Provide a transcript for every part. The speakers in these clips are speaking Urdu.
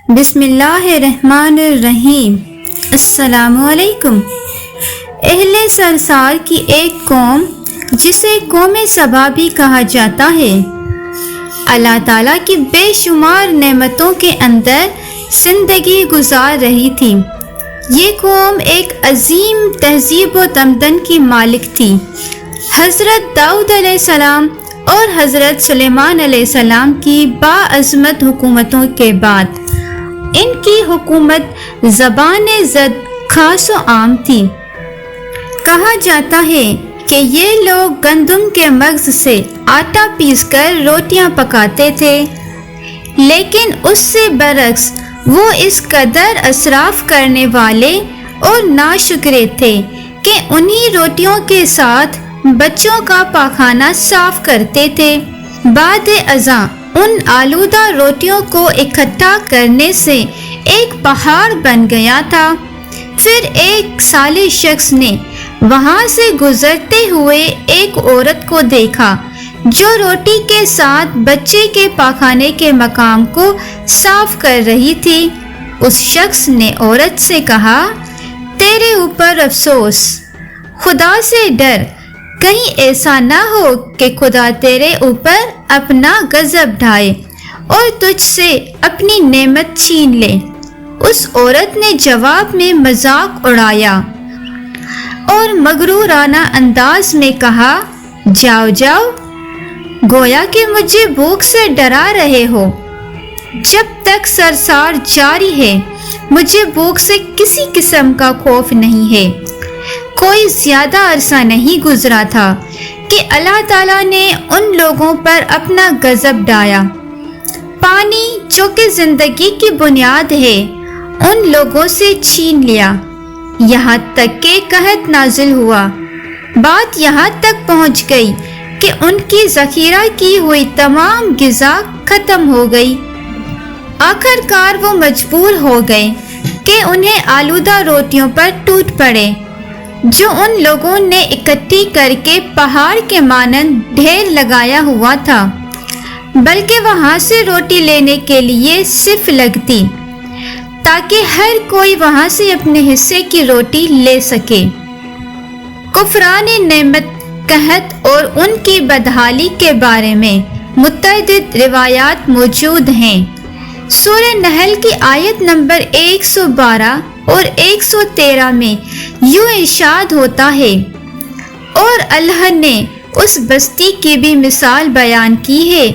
بسم اللہ الرحمن الرحیم۔ السلام علیکم۔ اہل سرسار کی ایک قوم جسے قوم سبا بھی کہا جاتا ہے، اللہ تعالیٰ کی بے شمار نعمتوں کے اندر زندگی گزار رہی تھی۔ یہ قوم ایک عظیم تہذیب و تمدن کی مالک تھی۔ حضرت داؤد علیہ السلام اور حضرت سلیمان علیہ السلام کی باعظمت حکومتوں کے بعد ان کی حکومت زبان زد خاص و عام تھی۔ کہا جاتا ہے کہ یہ لوگ گندم کے مغز سے آٹا پیس کر روٹیاں پکاتے تھے، لیکن اس سے برعکس وہ اس قدر اسراف کرنے والے اور ناشکرے تھے کہ انہی روٹیوں کے ساتھ بچوں کا پاخانہ صاف کرتے تھے۔ بعد ازاں ان آلودہ روٹیوں کو اکٹھا کرنے سے ایک پہاڑ بن گیا تھا۔ پھر ایک صالح شخص نے وہاں سے گزرتے ہوئے ایک عورت کو دیکھا جو روٹی کے ساتھ بچے کے پاخانے کے مقام کو صاف کر رہی تھی۔ اس شخص نے عورت سے کہا، تیرے اوپر افسوس، خدا سے ڈر، کہیں ایسا نہ ہو کہ خدا تیرے اوپر اپنا غضب ڈھائے اور تجھ سے اپنی نعمت چھین لے۔ اس عورت نے جواب میں مذاق اڑایا اور مغرورانہ انداز میں کہا، جاؤ جاؤ، گویا کہ مجھے بھوک سے ڈرا رہے ہو۔ جب تک سرسار جاری ہے مجھے بھوک سے کسی قسم کا خوف نہیں ہے۔ کوئی زیادہ عرصہ نہیں گزرا تھا کہ اللہ تعالیٰ نے ان لوگوں پر اپنا غضب ڈھایا۔ پانی جو کہ زندگی کی بنیاد ہے ان لوگوں سے چھین لیا، یہاں تک کہ قحط نازل ہوا۔ بات یہاں تک پہنچ گئی کہ ان کی ذخیرہ کی ہوئی تمام غذا ختم ہو گئی۔ آخر کار وہ مجبور ہو گئے کہ انہیں آلودہ روٹیوں پر ٹوٹ پڑے جو ان لوگوں نے اکٹھی کر کے پہاڑ کے مانند ڈھیر لگایا ہوا تھا، بلکہ وہاں سے روٹی لینے کے لیے صف لگتی تاکہ ہر کوئی وہاں سے اپنے حصے کی روٹی لے سکے۔ کفران نعمت، قحط اور ان کی بدحالی کے بارے میں متعدد روایات موجود ہیں۔ سورہ نحل کی آیت نمبر 112 اور 113 میں یوں ارشاد ہوتا ہے، اور اللہ نے اس بستی کی بھی مثال بیان کی ہے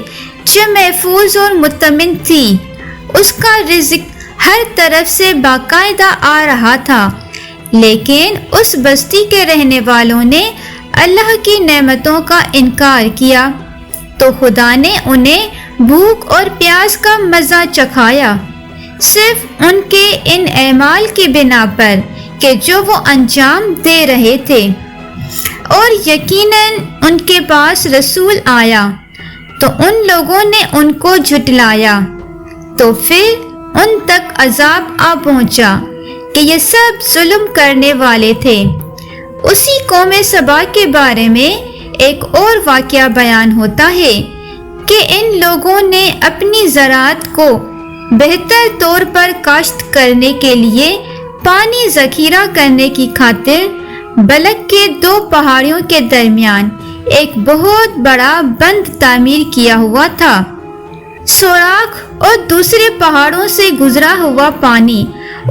جو محفوظ اور مطمئن تھی، اس کا رزق ہر طرف سے باقاعدہ آ رہا تھا، لیکن اس بستی کے رہنے والوں نے اللہ کی نعمتوں کا انکار کیا تو خدا نے انہیں بھوک اور پیاس کا مزہ چکھایا، صرف ان کے ان اعمال کی بنا پر کہ جو وہ انجام دے رہے تھے۔ اور یقیناً ان کے پاس رسول آیا تو ان لوگوں نے ان کو جھٹلایا، تو پھر ان تک عذاب آ پہنچا کہ یہ سب ظلم کرنے والے تھے۔ اسی قوم سبا کے بارے میں ایک اور واقعہ بیان ہوتا ہے کہ ان لوگوں نے اپنی زراعت کو بہتر طور پر کاشت کرنے کے لیے پانی ذخیرہ کرنے کی خاطر بلک کے 2 پہاڑیوں کے درمیان ایک بہت بڑا بند تعمیر کیا ہوا تھا۔ سوراخ اور دوسرے پہاڑوں سے گزرا ہوا پانی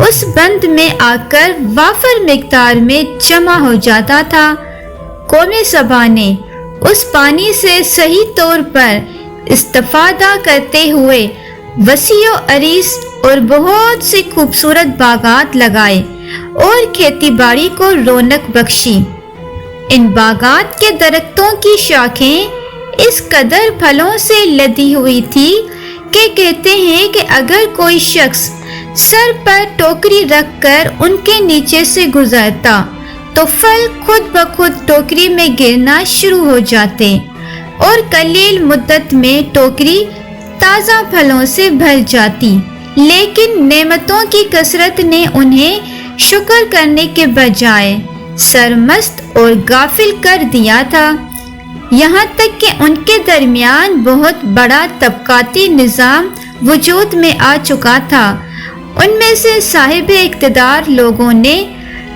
اس بند میں آ کر وافر مقدار میں جمع ہو جاتا تھا۔ قوم سبا نے اس پانی سے صحیح طور پر استفادہ کرتے ہوئے وسیع و عریض اور بہت سی خوبصورت باغات لگائے اور کھیتی باڑی کو رونق بخشی۔ ان باغات کے درختوں کی شاخیں اس قدر پھلوں سے لدی ہوئی تھی کہ کہتے ہیں کہ اگر کوئی شخص سر پر ٹوکری رکھ کر ان کے نیچے سے گزرتا تو پھل خود بخود ٹوکری میں گرنا شروع ہو جاتے اور قلیل مدت میں ٹوکری تازہ پھلوں سے بھر جاتی۔ لیکن نعمتوں کی کثرت نے انہیں شکر کرنے کے بجائے سرمست اور غافل کر دیا تھا، یہاں تک کہ ان کے درمیان بہت بڑا طبقاتی نظام وجود میں آ چکا تھا ان میں سے صاحب اقتدار لوگوں نے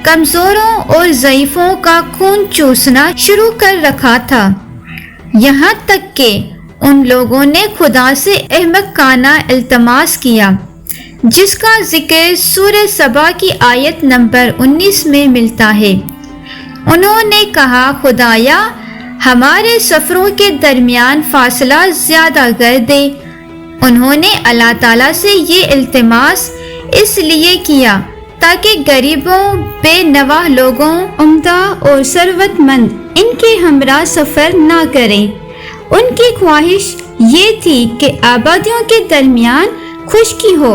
کمزوروں اور ضعیفوں کا خون چوسنا شروع کر رکھا تھا، یہاں تک کہ ان لوگوں نے خدا سے احمقانہ التماس کیا، جس کا ذکر سورہ سبا کی آیت نمبر 19 میں ملتا ہے۔ انہوں نے کہا، خدایا ہمارے سفروں کے درمیان فاصلہ زیادہ کر دے۔ انہوں نے اللہ تعالیٰ سے یہ التماس اس لیے کیا تاکہ غریبوں، بے نواح لوگوں، عمدہ اور ثروت مند ان کے ہمراہ سفر نہ کریں۔ ان کی خواہش یہ تھی کہ آبادیوں کے درمیان خشکی ہو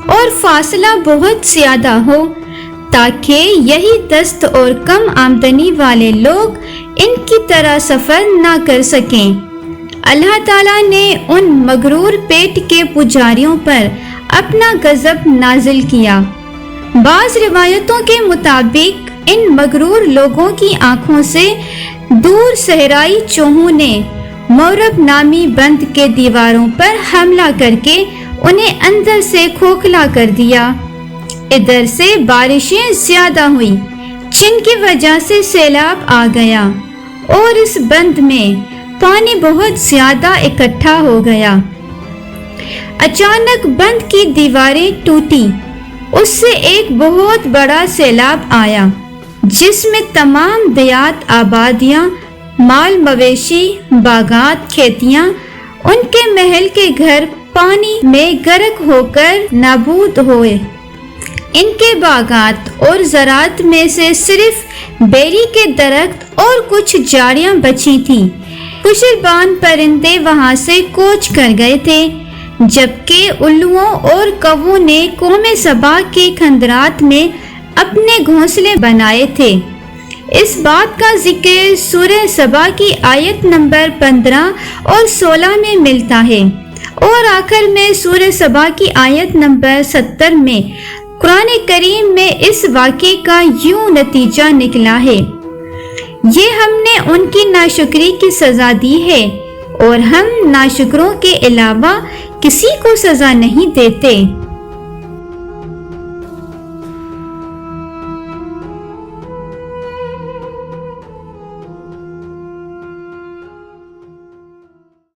اور فاصلہ بہت زیادہ ہو، تاکہ یہی دست اور کم آمدنی والے لوگ ان کی طرح سفر نہ کر سکیں۔ اللہ تعالیٰ نے ان مغرور پیٹ کے پجاریوں پر اپنا غضب نازل کیا۔ بعض روایتوں کے مطابق ان مغرور لوگوں کی آنکھوں سے دور صحرائی چوہوں نے مورب نامی بند کے دیواروں پر حملہ کر کے انہیں اندر سے کھوکھلا کر دیا۔ ادھر سے بارشیں زیادہ ہوئی، جن کی وجہ سے سیلاب آ گیا اور اس بند میں پانی بہت زیادہ اکٹھا ہو گیا۔ اچانک بند کی دیواریں ٹوٹی، اس سے ایک بہت بڑا سیلاب آیا، جس میں تمام دیہات، آبادیاں، مال مویشی، باغات، کھیتیاں، ان کے محل کے گھر پانی میں غرق ہو کر نابود ہوئے۔ ان کے باغات اور زراعت میں سے صرف بیری کے درخت اور کچھ جھاڑیاں بچی تھیں۔ خوشربان پرندے وہاں سے کوچ کر گئے تھے، جبکہ الوؤں اور کووں نے قوم سبا کے کھندرات میں اپنے گھونسلے بنائے تھے۔ اس بات کا ذکر سورہ سبا کی آیت نمبر 15 اور 16 میں ملتا ہے، اور آخر میں سورہ سبا کی آیت نمبر 70 میں قرآن کریم میں اس واقعے کا یوں نتیجہ نکلا ہے، یہ ہم نے ان کی ناشکری کی سزا دی ہے اور ہم ناشکروں کے علاوہ کسی کو سزا نہیں دیتے۔